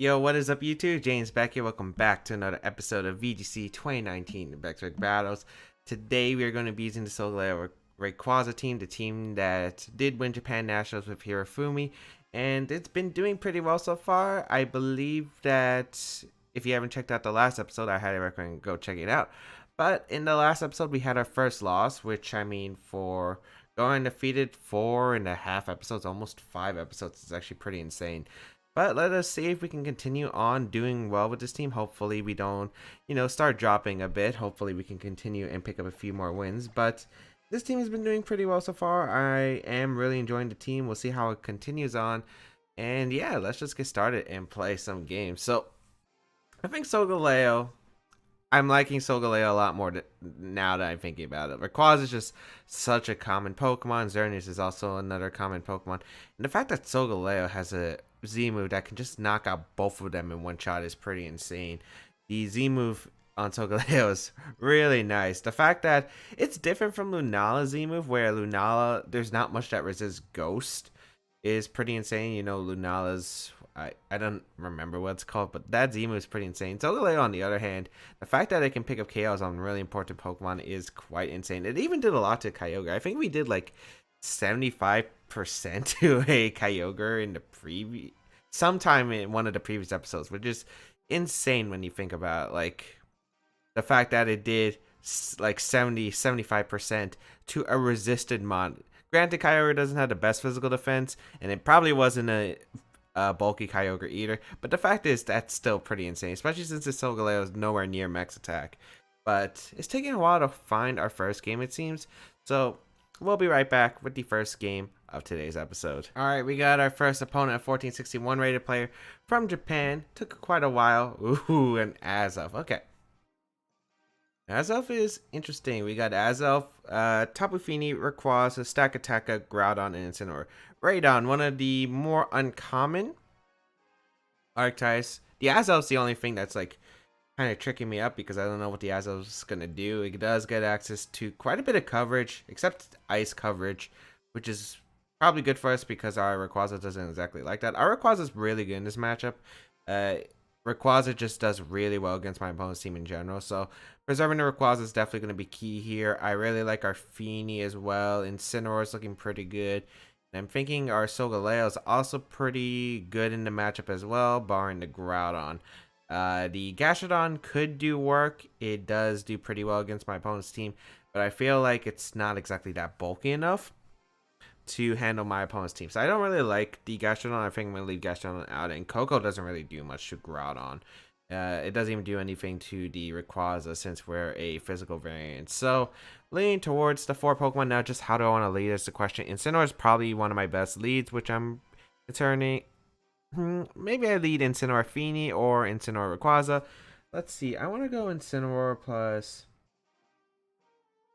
Yo, what is up YouTube? James Baek here. Welcome back to another episode of VGC 2019 Baek Battles. Today we are going to be using the Solgaleo Rayquaza team, the team that did win Japan Nationals with Hirofumi, and it's been doing pretty well so far. I believe that if you haven't checked out the last episode, I highly recommend go check it out. But in the last episode, we had our first loss, which I mean, for going undefeated 4.5 episodes, almost 5 episodes, is actually pretty insane. But let us see if we can continue on doing well with this team. Hopefully we don't, start dropping a bit. Hopefully we can continue and pick up a few more wins. But this team has been doing pretty well so far. I am really enjoying the team. We'll see how it continues on. And yeah, let's just get started and play some games. So I think Solgaleo, I'm liking Solgaleo a lot more now that I'm thinking about it. Rayquaza is just such a common Pokemon. Xerneas is also another common Pokemon. And the fact that Solgaleo has a Z move that can just knock out both of them in one shot is pretty insane. The Z move on Solgaleo is really nice. The fact that it's different from Lunala's Z move, where Lunala, there's not much that resists Ghost, is pretty insane. You know, Lunala's, I don't remember what it's called, but that Z move is pretty insane. Solgaleo, on the other hand, the fact that it can pick up KOs on really important Pokemon is quite insane. It even did a lot to Kyogre. I think we did like 75% to a Kyogre in the sometime in one of the previous episodes, which is insane when you think about like the fact that it did like 75% to a resisted mon. Granted, Kyogre doesn't have the best physical defense, and it probably wasn't a bulky Kyogre either, but the fact is that's still pretty insane, especially since the Solgaleo is nowhere near max attack. But it's taking a while to find our first game, it seems, so we'll be right back with the first game of today's episode. Alright, we got our first opponent, a 1461 rated player from Japan. Took quite a while. Ooh, an Azelf. Okay. Azelf is interesting. We got Azelf, Tapu Fini, Rayquaza, Stakataka, Groudon, and Incineroar. Raidon, one of the more uncommon archetypes. The Azelf's the only thing that's like kind of tricking me up because I don't know what the Azelf's gonna do. It does get access to quite a bit of coverage, except ice coverage, which is probably good for us because our Rayquaza doesn't exactly like that. Our Rayquaza is really good in this matchup. Rayquaza just does really well against my opponent's team in general, so preserving the Rayquaza is definitely going to be key here. I really like our Fini as well. Incineroar is looking pretty good. And I'm thinking our Solgaleo is also pretty good in the matchup as well, barring the Groudon. The Gastrodon could do work. It does do pretty well against my opponent's team, but I feel like it's not exactly that bulky enough to handle my opponent's team. So I don't really like the Gastrodon. I think I'm going to leave Gastrodon out. And Okho doesn't really do much to Groudon. It doesn't even do anything to the Rayquaza since we're a physical variant. So leaning towards the 4 Pokemon now. Just how do I want to lead is the question. Incineroar is probably one of my best leads, which I'm concerning. Maybe I lead Incineroar Fini or Incineroar Rayquaza. Let's see. I want to go Incineroar plus...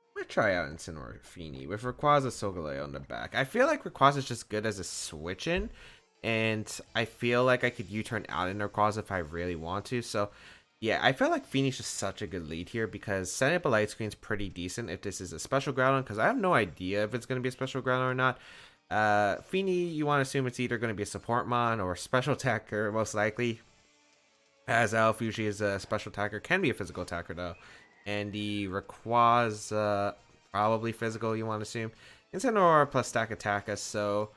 I'm gonna try out Incineroar Fini with Rayquaza Solgaleo on the back. I feel like Rayquaza is just good as a switch-in, and I feel like I could U-turn out in Rayquaza if I really want to. So, yeah, I feel like Fini's just such a good lead here because setting up a light screen is pretty decent if this is a special Groudon, because I have no idea if it's going to be a special Groudon or not. Fini, you want to assume it's either going to be a support mon or a special attacker, most likely. Azelf usually is a special attacker, can be a physical attacker though. And the Rayquaza, probably physical, you want to assume. Incineroar plus Stakataka, so,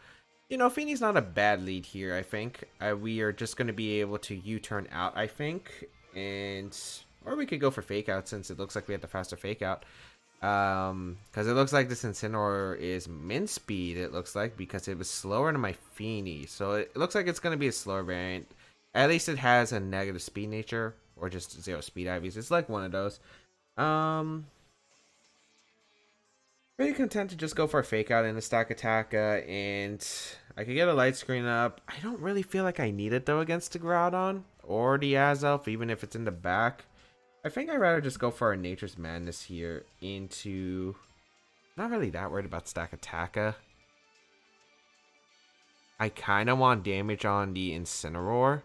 Fini's not a bad lead here, I think. We are just going to be able to U-turn out, I think. Or we could go for Fake Out since it looks like we have the faster Fake Out. Because it looks like this Incineroar is min speed, it looks like, because it was slower than my Fini. So it looks like it's going to be a slower variant. At least it has a negative speed nature, or just 0 speed IVs. It's like one of those. Pretty content to just go for a Fake Out in the Stakataka, and I could get a light screen up. I don't really feel like I need it though against the Groudon or the Azelf, even if it's in the back. I think I'd rather just go for a Nature's Madness here into... Not really that worried about Stakataka. I kind of want damage on the Incineroar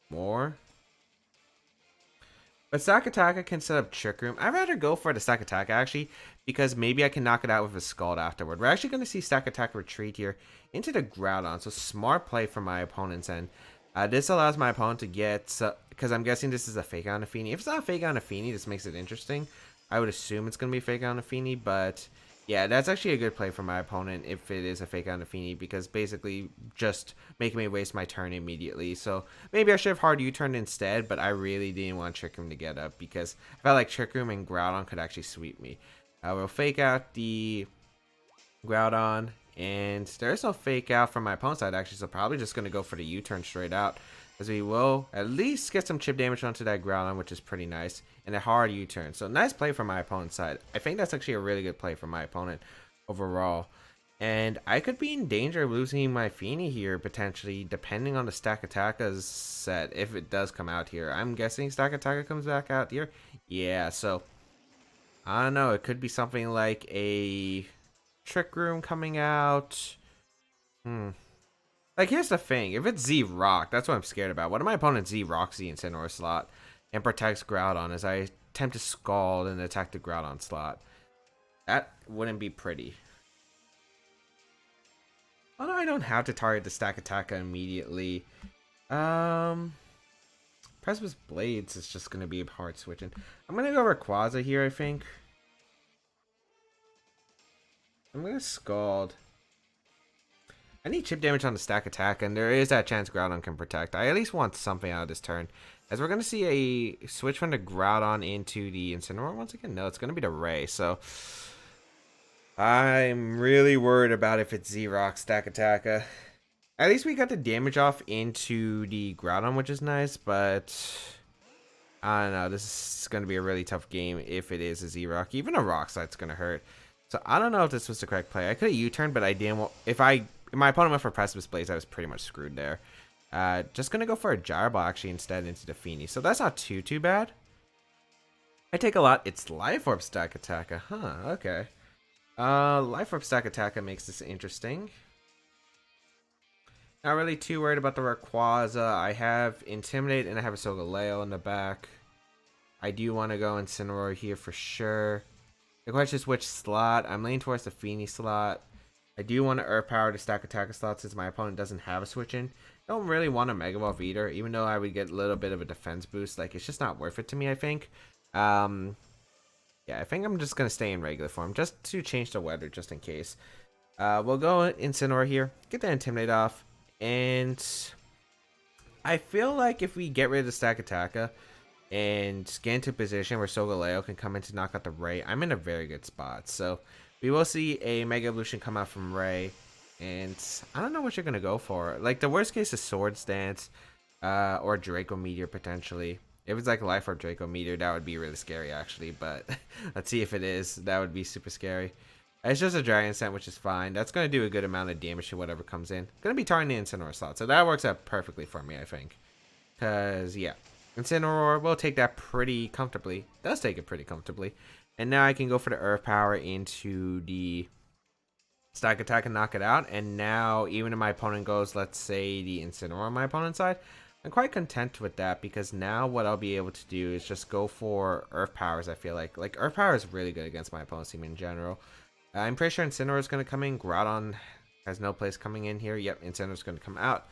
more. But Stakataka can set up Trick Room. I'd rather go for the Stakataka actually, because maybe I can knock it out with a Scald afterward. We're actually going to see Stakataka retreat here into the Groudon, so smart play from my opponent's end. This allows my opponent to get, because I'm guessing this is a fake on a Fini. If it's not a fake on a Fini, this makes it interesting. I would assume it's going to be fake on a Fini, but yeah, that's actually a good play for my opponent if it is a fake on a Fini, because basically just making me waste my turn immediately. So maybe I should have hard U-turned instead, but I really didn't want Trick Room to get up because I felt like Trick Room and Groudon could actually sweep me. I will fake out the Groudon, and there's no fake out from my opponent's side actually, so probably just going to go for the U-turn straight out, as we will at least get some chip damage onto that Groudon, which is pretty nice, and a hard U-turn. So nice play from my opponent's side. I think that's actually a really good play from my opponent overall. And I could be in danger of losing my Fini here, potentially, depending on the Stakataka's set, if it does come out here. I'm guessing Stakataka comes back out here. Yeah, so I don't know. It could be something like a Trick Room coming out. Like, here's the thing. If it's Z-Rock, that's what I'm scared about. What if my opponent Z-Rocks the Incineroar slot and protects Groudon as I attempt to Scald and attack the Groudon slot? That wouldn't be pretty. Oh no, I don't have to target the Stakataka immediately. Precipice Blades is just going to be hard switching. I'm going to go Rayquaza here, I think. I'm going to Scald. I need chip damage on the Stakataka, and there is that chance Groudon can protect. I at least want something out of this turn. As we're going to see a switch from the Groudon into the Incineroar once again. No, it's going to be the Ray, so I'm really worried about if it's Z-Rock Stakataka. At least we got the damage off into the Groudon, which is nice, but I don't know. This is going to be a really tough game if it is a Z-Rock. Even a Rock Slide's going to hurt. So I don't know if this was the correct play. I could have U-turned, but I didn't want... If my opponent went for Precipice Blades, I was pretty much screwed there. Just going to go for a Gyro Ball actually instead into the Fini. So that's not too bad. I take a lot. It's Life Orb Stakataka. Huh, okay. Life Orb Stakataka makes this interesting. Not really too worried about the Rayquaza. I have Intimidate and I have a Solgaleo in the back. I do want to go Incineroar here for sure. The question is which slot. I'm leaning towards the Fini slot. I do want to Earth Power the Stakataka slot since my opponent doesn't have a switch in. Don't really want a Mega Evolve either, even though I would get a little bit of a defense boost. Like, it's just not worth it to me, I think. Yeah, I think I'm just going to stay in regular form just to change the weather just in case. We'll go Incineroar here. Get that Intimidate off. And I feel like if we get rid of the Stakataka and get into a position where Solgaleo can come in to knock out the Ray, I'm in a very good spot. So we will see a Mega Evolution come out from Ray. And I don't know what you're going to go for. Like, the worst case is Swords Dance or Draco Meteor potentially. If it's like Life or Draco Meteor, that would be really scary actually. But let's see if it is. That would be super scary. It's just a Dragon Scent, which is fine. That's going to do a good amount of damage to whatever comes in. Going to be targeting the Incineroar slot. So that works out perfectly for me, I think. Because, yeah. Incineroar will take that pretty comfortably. Does take it pretty comfortably. And now I can go for the Earth Power into the Stakataka and knock it out. And now, even if my opponent goes, let's say, the Incineroar on my opponent's side, I'm quite content with that. Because now what I'll be able to do is just go for Earth Powers, I feel like. Like, Earth Power is really good against my opponent's team in general. I'm pretty sure Incineroar is going to come in. Groudon has no place coming in here. Yep, Incineroar is going to come out.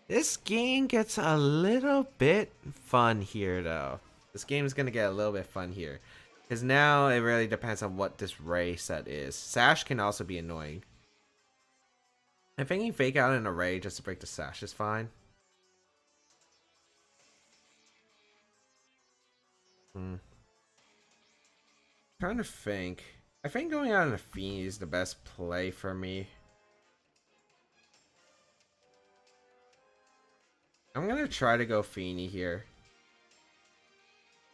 This game gets a little bit fun here, though. This game is going to get a little bit fun here. Because now it really depends on what this Ray set is. Sash can also be annoying. I think you fake out an Array just to break the Sash is fine. Trying to think. I think going out in a Fini is the best play for me. I'm going to try to go Fini here.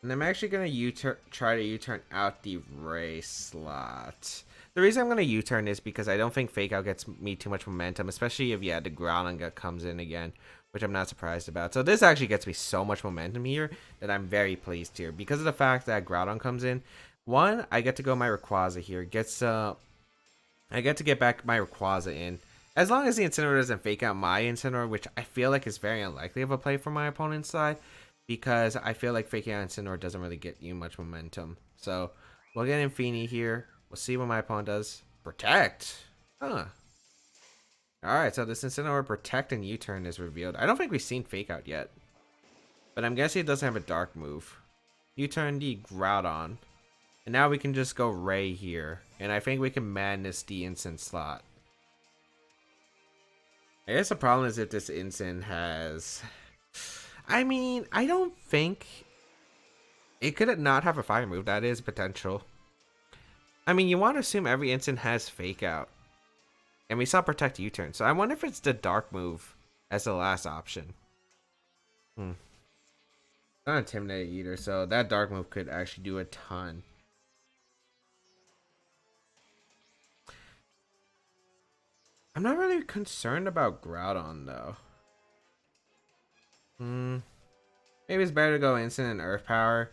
And I'm actually going to try to U-turn out the Ray slot. The reason I'm going to U-turn is because I don't think Fake Out gets me too much momentum. Especially if, yeah, the Groudon comes in again. Which I'm not surprised about. So this actually gets me so much momentum here that I'm very pleased here. Because of the fact that Groudon comes in. One, I get to go my Rayquaza here. I get to get back my Rayquaza in. As long as the Incineroar doesn't fake out my Incineroar, which I feel like is very unlikely of a play from my opponent's side. Because I feel like faking out Incineroar doesn't really get you much momentum. So, we'll get Fini here. We'll see what my opponent does. Protect. Huh. Alright, so this Incineroar Protect and U-turn is revealed. I don't think we've seen Fake Out yet. But I'm guessing it doesn't have a Dark move. U-turn the Groudon. And now we can just go Ray here. And I think we can Madness the Incin slot. I guess the problem is if this Incin has... I mean, I don't think... It could not have a fire move. That is potential. I mean, you want to assume every Incin has Fake Out. And we saw Protect U-turn. So I wonder if it's the Dark move as the last option. Not Intimidate either, so that Dark move could actually do a ton. I'm not really concerned about Groudon though. Maybe it's better to go Instant and Earth Power.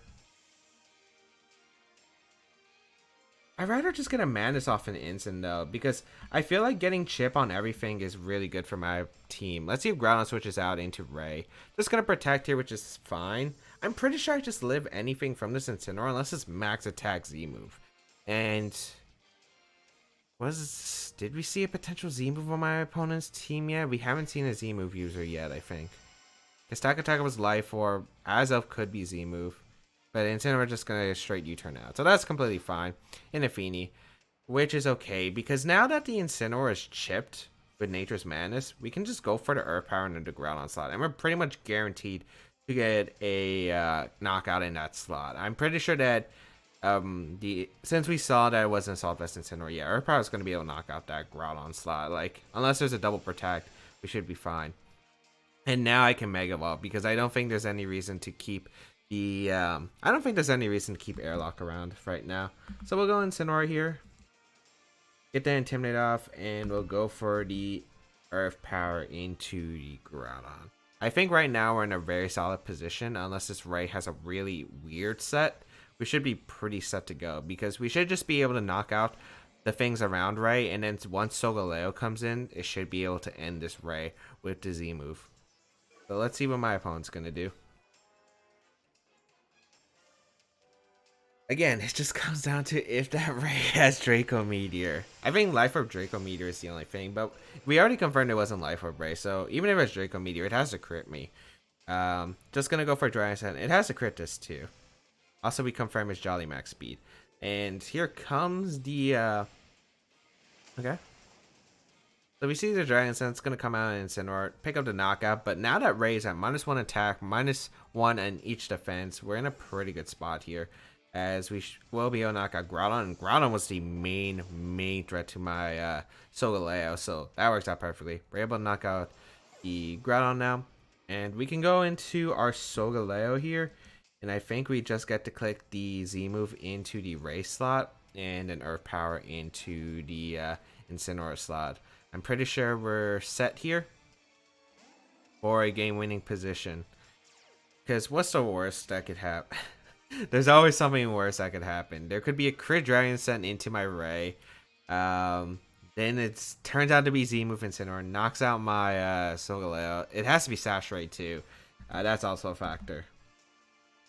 I'd rather just get a Madness off an Instant though, because I feel like getting Chip on everything is really good for my team. Let's see if Groudon switches out into Ray. Just gonna Protect here, which is fine. I'm pretty sure I just live anything from this Incineroar unless it's Max Attack Z move. And did we see a potential Z move on my opponent's team yet? We haven't seen a Z move user yet, I think. Stack Attack was Life Orb. Azelf could be Z move. But Incineroar just gonna straight U-turn out. So that's completely fine. Hirofumi, which is okay, because now that the Incineroar is chipped with Nature's Madness, we can just go for the Earth Power and the Groudon slot. And we're pretty much guaranteed to get a knockout in that slot. I'm pretty sure that since we saw that it wasn't Assault Vest Incineroar, yeah, Earth Power is going to be able to knock out that Groudon slot. Like, unless there's a double Protect, we should be fine. And now I can Mega Evolve, because I don't think there's any reason to keep the Airlock around right now. So we'll go Incineroar here, get the Intimidate off, and we'll go for the Earth Power into the Groudon. I think right now we're in a very solid position. Unless this Ray has a really weird set, we should be pretty set to go, because we should just be able to knock out the things around Ray, and then once Solgaleo comes in, it should be able to end this Ray with the Z move. So let's see what my opponent's gonna do. Again, it just comes down to if that Ray has Draco Meteor. I think Life Orb Draco Meteor is the only thing, but we already confirmed it wasn't Life Orb Ray, so even if it's Draco Meteor, it has to crit me. Just gonna go for Dragon Scent. It has to crit this too. Also, we confirm it's Jolly Max Speed. And here comes the, okay. So we see the Dragon Scent. It's gonna come out in Incineroar, pick up the knockout, but now that Ray's at -1 attack, -1 in each defense, we're in a pretty good spot here, as we will be able to knock out Groudon. And Groudon was the main threat to my Solgaleo, so that works out perfectly. We're able to knock out the Groudon now, and we can go into our Solgaleo here, and I think we just get to click the Z move into the Ray slot and an Earth Power into the Incineroar slot. I'm pretty sure we're set here for a game-winning position, because what's the worst that could happen? There's always something worse that could happen. There could be a crit Dragon sent into my Ray. Then it turns out to be Z move Incineroar, knocks out my Solgaleo. It has to be Sash Ray too. That's also a factor.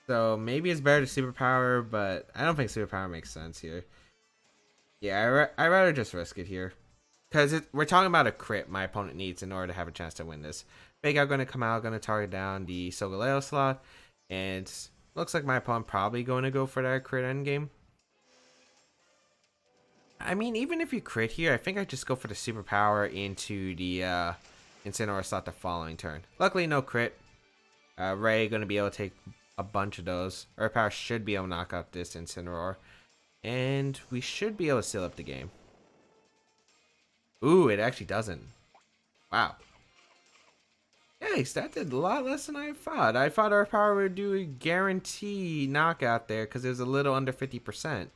So maybe it's better to Superpower, but I don't think Superpower makes sense here. Yeah, I'd rather just risk it here, because we're talking about a crit my opponent needs in order to have a chance to win this. Fake Out going to come out, going to target down the Solgaleo slot, and looks like my opponent probably going to go for that crit endgame. I mean, even if you crit here, I think I just go for the Superpower into the Incineroar slot the following turn. Luckily, no crit. Ray going to be able to take a bunch of those. Earth Power should be able to knock out this Incineroar, and we should be able to seal up the game. Ooh, it actually doesn't. Wow. Yikes, that did a lot less than I thought. I thought Earth Power would do a guarantee knockout there, because it was a little under 50%.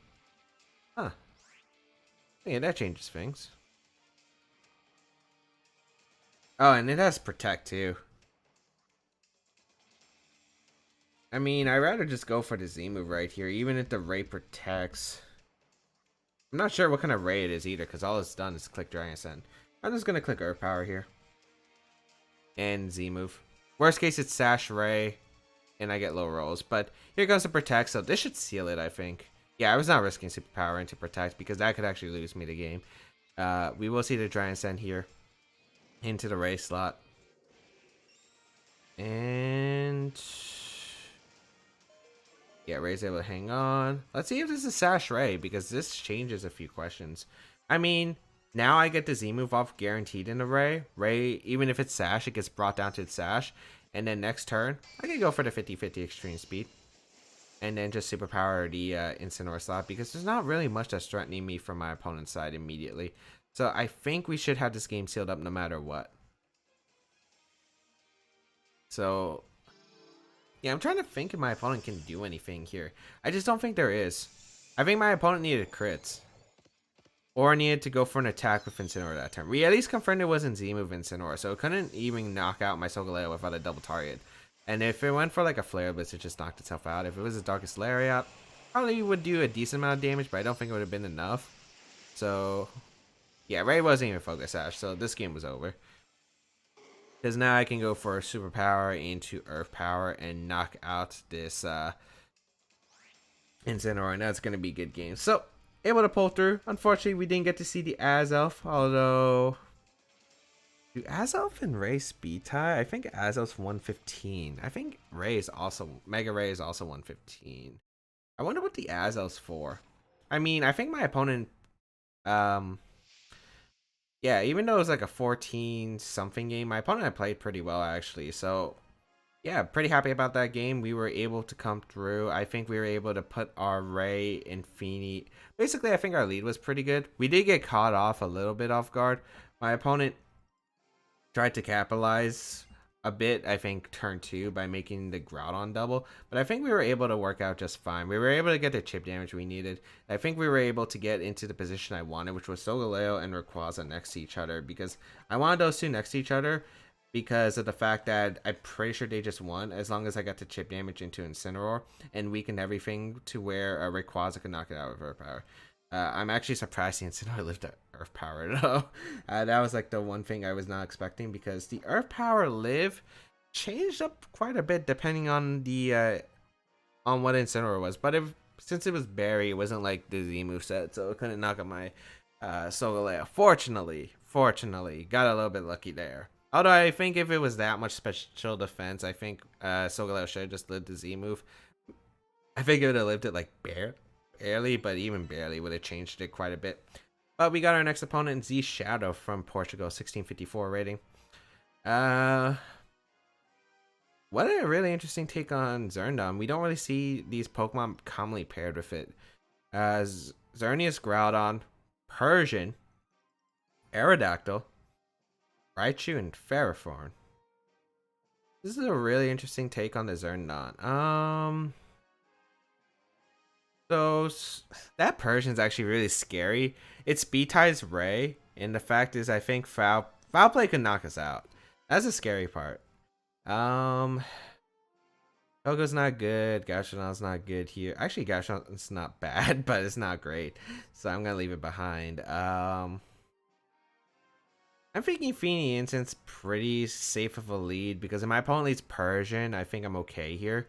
Huh. Yeah, that changes things. Oh, and it has Protect too. I mean, I'd rather just go for the Z move right here, even if the Ray protects. I'm not sure what kind of Ray it is either, because all it's done is click Dragon Scent. I'm just going to click Earth Power here. And Z move. Worst case, it's Sash Ray, and I get low rolls. But here goes the Protect, so this should seal it, I think. Yeah, I was not risking Superpower into Protect, because that could actually lose me the game. We will see the Dragon Scent here. into the Ray slot. And yeah, Ray's able to hang on. Let's see if this is Sash Ray, because this changes a few questions. I mean, now I get the Z move off guaranteed in the Ray. Ray, even if it's Sash, it gets brought down to its Sash. And then next turn, I can go for the 50-50 extreme speed. And then just superpower the Incineroar slot, because there's not really much that's threatening me from my opponent's side immediately. So I think we should have this game sealed up no matter what. So yeah, I'm trying to think if my opponent can do anything here. I just don't think there is. I think my opponent needed crits. Or needed to go for an attack with Incineroar that turn. We at least confirmed it wasn't Z-move Incineroar, so it couldn't even knock out my Solgaleo without a double target. And if it went for like a Flare Blitz, it just knocked itself out. If it was a Darkest Lariat, probably would do a decent amount of damage, but I don't think it would have been enough. So yeah, Ray wasn't even Focus Sash, so this game was over. Because now I can go for Superpower into Earth Power and knock out this Incineroar, and that's going to be a good game. So, able to pull through. Unfortunately, we didn't get to see the Azelf, although... Do Azelf and Ray speed tie? I think Azelf's 115. I think Ray is also... Mega Ray is also 115. I wonder what the Azelf's for. I mean, I think my opponent... Yeah, even though it was like a 14-something game, my opponent had played pretty well, actually. So, yeah, pretty happy about that game. We were able to come through. I think we were able to put our Ray and Fini. Basically, I think our lead was pretty good. We did get caught off a little bit off guard. My opponent tried to capitalize a bit, I think, turn 2 by making the Groudon double. But I think we were able to work out just fine. We were able to get the chip damage we needed. I think we were able to get into the position I wanted, which was Solgaleo and Rayquaza next to each other. Because I wanted those two next to each other because of the fact that I'm pretty sure they just won as long as I got the chip damage into Incineroar and weakened everything to where Rayquaza could knock it out with Earth Power. I'm actually surprised the Incineroar lived at Earth Power though. That was like the one thing I was not expecting, because the Earth Power live changed up quite a bit depending on the on what Incineroar was. But since it was Berry, it wasn't like the Z moveset, so it couldn't knock out my Solgaleo. Fortunately, got a little bit lucky there. Although I think if it was that much special defense, I think Solgaleo should have just lived the Z move. I think it would have lived it like barely, but even barely would have changed it quite a bit. But we got our next opponent, Z Shadow from Portugal, 1654 rating. What a really interesting take on Zerndom. We don't really see these Pokemon commonly paired with it. Xerneas, Groudon, Persian, Aerodactyl, Raichu, and Ferrothorn. This is a really interesting take on the Zerndon. So that Persian's actually really scary. It speed ties Ray, and the fact is, I think foul play could knock us out. That's the scary part. Kogo's not good. Gastrodon's not good here. Actually, Gastrodon's not bad, but it's not great. So I'm gonna leave it behind. I'm thinking Fini Incense pretty safe of a lead, because if my opponent leads Persian, I think I'm okay here.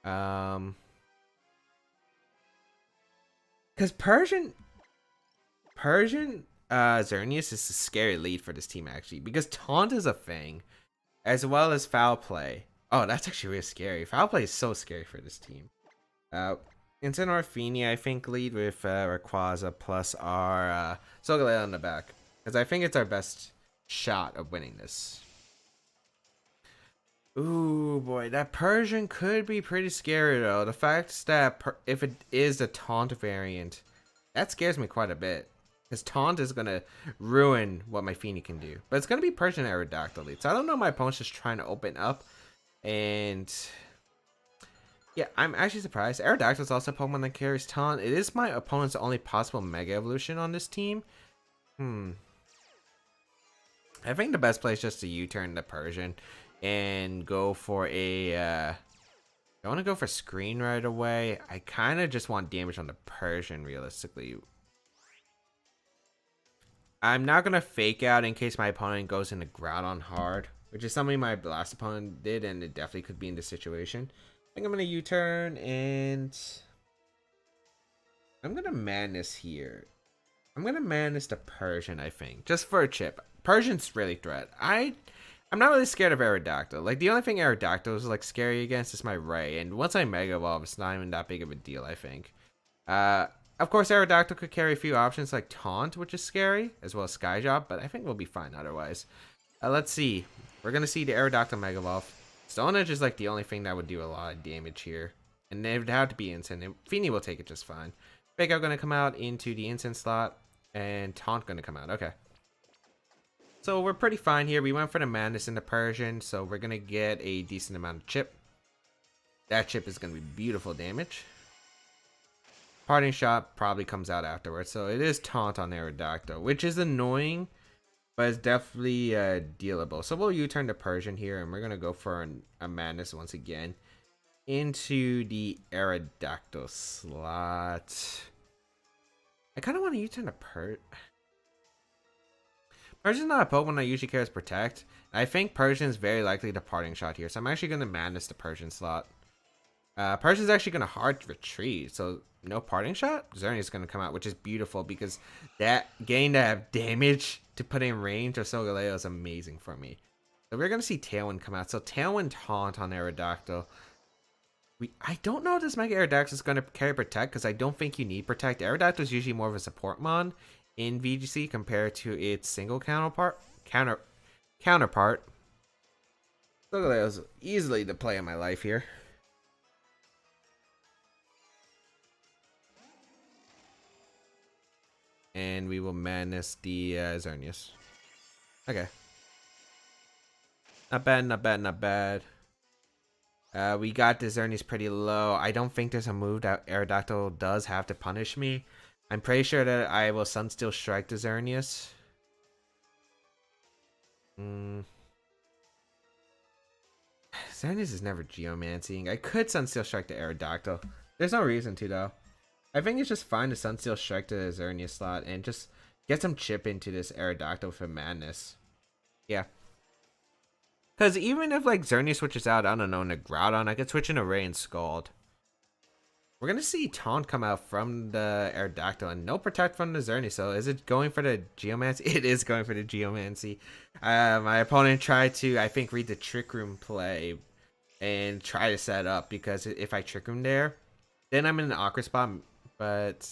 Because Persian Xerneas is a scary lead for this team, actually, because Taunt is a thing, as well as Foul Play. Oh, that's actually really scary. Foul Play is so scary for this team. Incineroar, Fini, I think, lead with Rayquaza plus our Solgaleo on the back, because I think it's our best shot of winning this. Ooh, boy, that Persian could be pretty scary, though. The fact that if it is a Taunt variant, that scares me quite a bit. Because Taunt is going to ruin what my Fini can do. But it's going to be Persian Aerodactyl lead. So I don't know, my opponent's just trying to open up. And yeah, I'm actually surprised. Aerodactyl is also a Pokemon that carries Taunt. It is my opponent's only possible Mega Evolution on this team. I think the best play is just to U-turn the Persian and go for a I want to go for screen right away. I kind of just want damage on the Persian, realistically. I'm not gonna fake out in case my opponent goes into Groudon hard, which is something my last opponent did, and it definitely could be in this situation. I think I'm gonna U-turn, and I'm gonna Madness here. I'm gonna Madness the Persian, I think, just for a chip. Persian's really threat. I'm not really scared of Aerodactyl. Like, the only thing Aerodactyl is like scary against is my Ray, and once I Mega Evolve, it's not even that big of a deal, I think. Of course, Aerodactyl could carry a few options like Taunt, which is scary, as well as Sky Drop, but I think we'll be fine otherwise. Let's see. We're gonna see the Aerodactyl Mega Evolve. Stone Edge is like the only thing that would do a lot of damage here, and it would have to be Instant. And Fini will take it just fine. Fake Out gonna come out into the Instant slot, and Taunt gonna come out. Okay. So we're pretty fine here. We went for the Madness in the Persian, so we're gonna get a decent amount of chip. That chip is gonna be beautiful damage. Parting Shot probably comes out afterwards, so it is Taunt on Aerodactyl, which is annoying, but it's definitely dealable. So we'll U-turn the Persian here, and we're gonna go for a Madness once again into the Aerodactyl slot. I kind of want to U-turn the Persian's not a Pokemon that usually cares Protect. I think Persian is very likely the Parting Shot here, so I'm actually gonna Madness the Persian slot. Persian's actually gonna Hard Retreat, so no Parting Shot. Xerneas gonna come out, which is beautiful because that getting to have damage to put in range of Solgaleo is amazing for me. So we're gonna see Tailwind come out. So Tailwind Taunt on Aerodactyl. I don't know if this Mega Aerodactyl is gonna carry Protect because I don't think you need Protect. Aerodactyl is usually more of a support mon in VGC compared to its single counterpart. Solgaleo is easily the play of my life here. And we will Madness the Xerneas. Okay. Not bad, not bad, not bad. We got the Xerneas pretty low. I don't think there's a move that Aerodactyl does have to punish me. I'm pretty sure that I will Sunsteel Strike the Xerneas. Xerneas is never Geomancing. I could Sunsteel Strike the Aerodactyl. There's no reason to, though. I think it's just fine to Sunsteel Strike to the Xerneas slot and just get some chip into this Aerodactyl for Madness. Yeah. Because even if like Xerneas switches out, I don't know, in a Groudon, I could switch in a Ray and Scald. We're going to see Taunt come out from the Aerodactyl and no Protect from the Xerneas. So is it going for the Geomancy? It is going for the Geomancy. My opponent tried to, I think, read the Trick Room play and try to set up because if I Trick Room there, then I'm in an awkward spot. But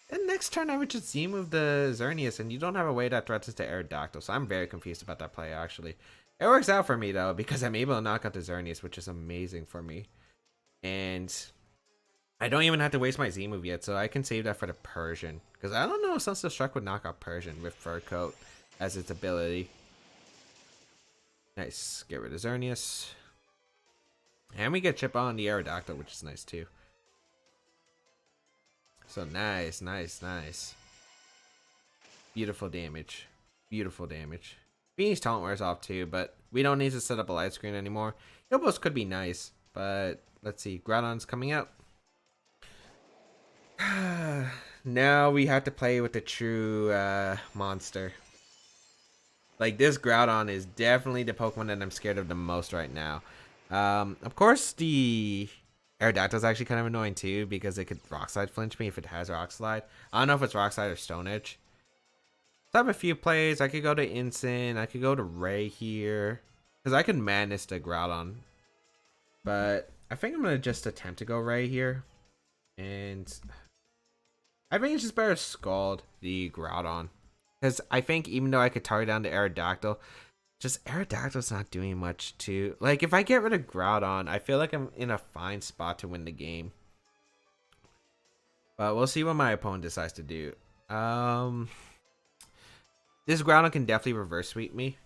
then next turn, I would just Z-move the Xerneas, and you don't have a way that threatens the Aerodactyl. So I'm very confused about that play, actually. It works out for me, though, because I'm able to knock out the Xerneas, which is amazing for me. And I don't even have to waste my Z-move yet, so I can save that for the Persian. Because I don't know if Sunsteel Strike would knock out Persian with Fur Coat as its ability. Nice. Get rid of Xerneas. And we get chip on the Aerodactyl, which is nice, too. So nice, nice, nice. Beautiful damage. Beautiful damage. Fini's Taunt wears off too, but we don't need to set up a light screen anymore. Yobos could be nice, but let's see. Groudon's coming out. Now we have to play with the true monster. Like, this Groudon is definitely the Pokemon that I'm scared of the most right now. Of course, the Aerodactyl is actually kind of annoying too because it could Rock Slide flinch me if it has Rock Slide. I don't know if it's Rock Slide or Stone Edge. So I have a few plays. I could go to Instant. I could go to Ray here because I could Madness the Groudon. But I think I'm going to just attempt to go Ray here. And I think it's just better to Scald the Groudon. Because I think even though I could target down the Aerodactyl, just Aerodactyl's not doing much to... Like, if I get rid of Groudon, I feel like I'm in a fine spot to win the game. But we'll see what my opponent decides to do. This Groudon can definitely reverse sweep me.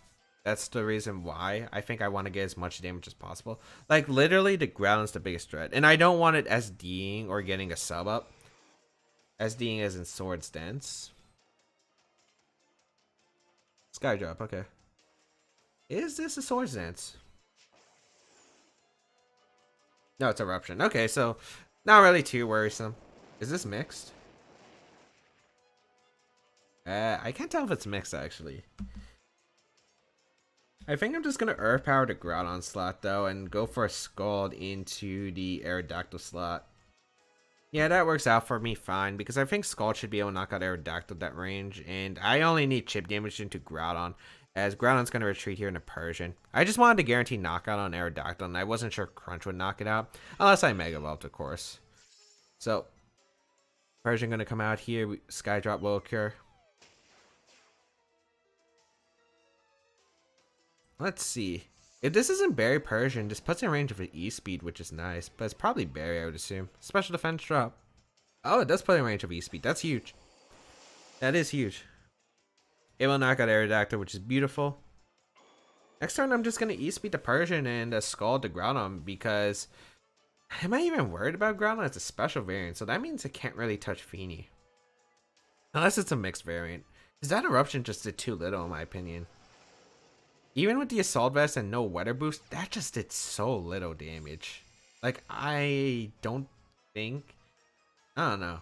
That's the reason why I think I want to get as much damage as possible. Like, literally, the Groudon's the biggest threat. And I don't want it SDing or getting a sub up. SDing as in Swords Dance. Sky Drop, okay. Is this a Swords Dance? No, it's Eruption. Okay, so not really too worrisome. Is this mixed? I can't tell if it's mixed, actually. I think I'm just going to Earth Power the Groudon slot, though, and go for a Scald into the Aerodactyl slot. Yeah, that works out for me fine, because I think Scald should be able to knock out Aerodactyl that range, and I only need chip damage into Groudon. as Groudon's going to retreat here in a Persian. I just wanted to guarantee knockout on Aerodactyl, and I wasn't sure Crunch would knock it out, unless I Mega Evolved, of course. So, Persian going to come out here, Sky Drop will occur. Let's see. If this isn't Berry Persian, this puts in range of an E-Speed, which is nice, but it's probably Berry, I would assume. Special Defense drop. Oh, it does put in range of E-Speed. That's huge. That is huge. It will knock out Aerodactyl, which is beautiful. Next turn, I'm just going to E-Speed the Persian and Scald the Groudon because... Am I even worried about Groudon? It's a special variant, so that means it can't really touch Fini. Unless it's a mixed variant. Because that Eruption just did too little, in my opinion. Even with the Assault Vest and no Weather Boost, that just did so little damage. Like, I don't think... I don't know.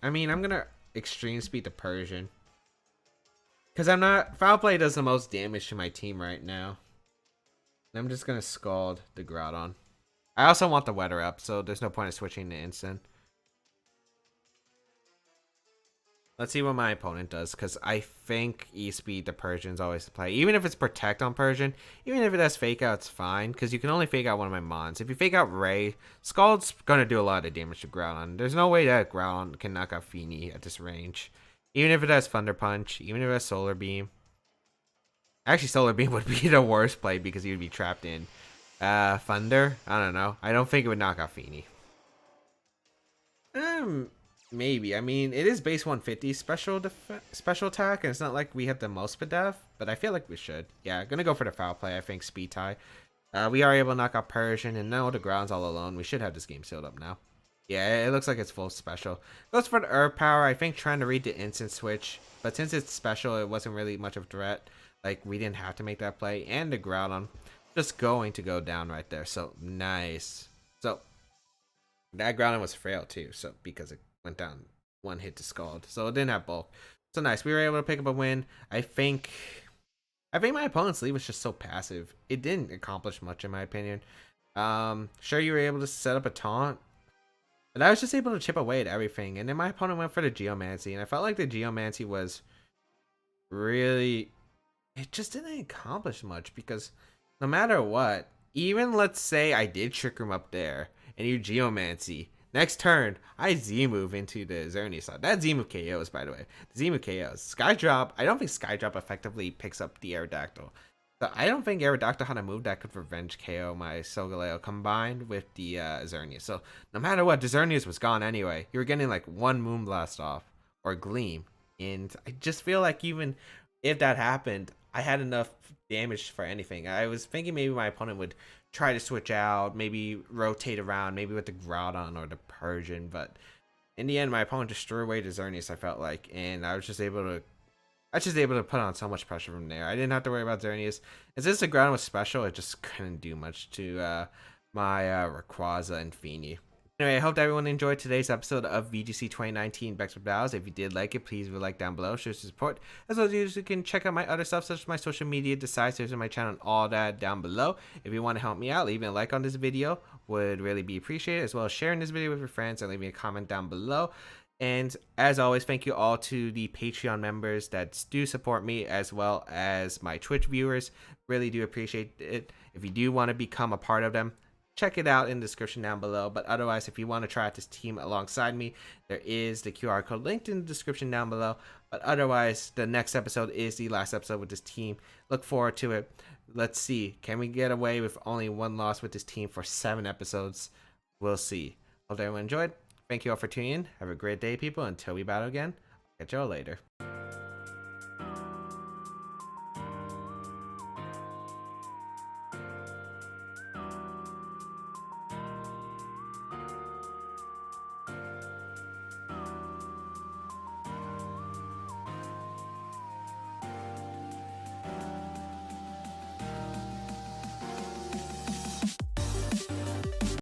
I mean, I'm going to Extreme Speed the Persian. Because I'm not... Foul Play does the most damage to my team right now. I'm just going to Scald the Groudon. I also want the Weather up, so there's no point in switching to Instant. Let's see what my opponent does, because I think E-Speed the Persian's always the play. Even if it's Protect on Persian, even if it has Fake Out, it's fine, because you can only Fake Out one of my Mons. If you Fake Out Ray, Scald's going to do a lot of damage to Groudon. There's no way that Groudon can knock out Fini at this range. Even if it has Thunder Punch, even if it has Solar Beam. Actually, Solar Beam would be the worst play because he would be trapped in Thunder. I don't know. I don't think it would knock out Fini. Maybe. I mean, it is base 150 special attack, and it's not like we have the most Pidef, but I feel like we should. Yeah, gonna go for the foul play. I think Speed Tie. We are able to knock out Persian, and now the Ground's all alone. We should have this game sealed up now. Yeah, it looks like it's full special. Goes for the Earth Power. I think trying to read the instant switch, but since it's special, it wasn't really much of a threat. Like, we didn't have to make that play, and the Groudon just going to go down right there. So, nice. So, that Groudon was frail, too, so because it went down one hit to Scald. So, it didn't have bulk. So, nice. We were able to pick up a win. I think my opponent's lead was just so passive. It didn't accomplish much, in my opinion. Sure, you were able to set up a taunt, but I was just able to chip away at everything. And then my opponent went for the Geomancy, and I felt like the Geomancy was really... It just didn't accomplish much because no matter what, even let's say I did Trick Room up there and you Geomancy, next turn I Z-move into the Xerneas slot. That Z-move KOs, by the way. The Z-move KOs. Sky Drop, I don't think Sky Drop effectively picks up the Aerodactyl. So I don't think Aerodactyl had a move that could revenge KO my Solgaleo combined with the Xerneas. So no matter what, the Xerneas was gone anyway. You were getting like one Moonblast off or Gleam. And I just feel like even if that happened, I had enough damage for anything. I was thinking maybe my opponent would try to switch out, maybe rotate around, maybe with the Groudon or the Persian, but in the end, my opponent just threw away the Xerneas, I felt like, and I was just able to put on so much pressure from there. I didn't have to worry about Xerneas. And since the Groudon was special, it just couldn't do much to my Rayquaza and Fini. Anyway, I hope everyone enjoyed today's episode of VGC 2019 Baek Battles. If you did like it, please leave a like down below, show some support. As well as you can check out my other stuff, such as my social media, decisives, and my channel, and all that down below. If you want to help me out, leaving a like on this video would really be appreciated, as well as sharing this video with your friends and leaving a comment down below. And as always, thank you all to the Patreon members that do support me, as well as my Twitch viewers. Really do appreciate it. If you do want to become a part of them, check it out in the description down below. But otherwise, if you want to try out this team alongside me, there is the QR code linked in the description down below. But otherwise, the next episode is the last episode with this team. Look forward to it. Let's see. Can we get away with only one loss with this team for 7 episodes? We'll see. Hope everyone enjoyed. Thank you all for tuning in. Have a great day, people. Until we battle again, catch y'all later.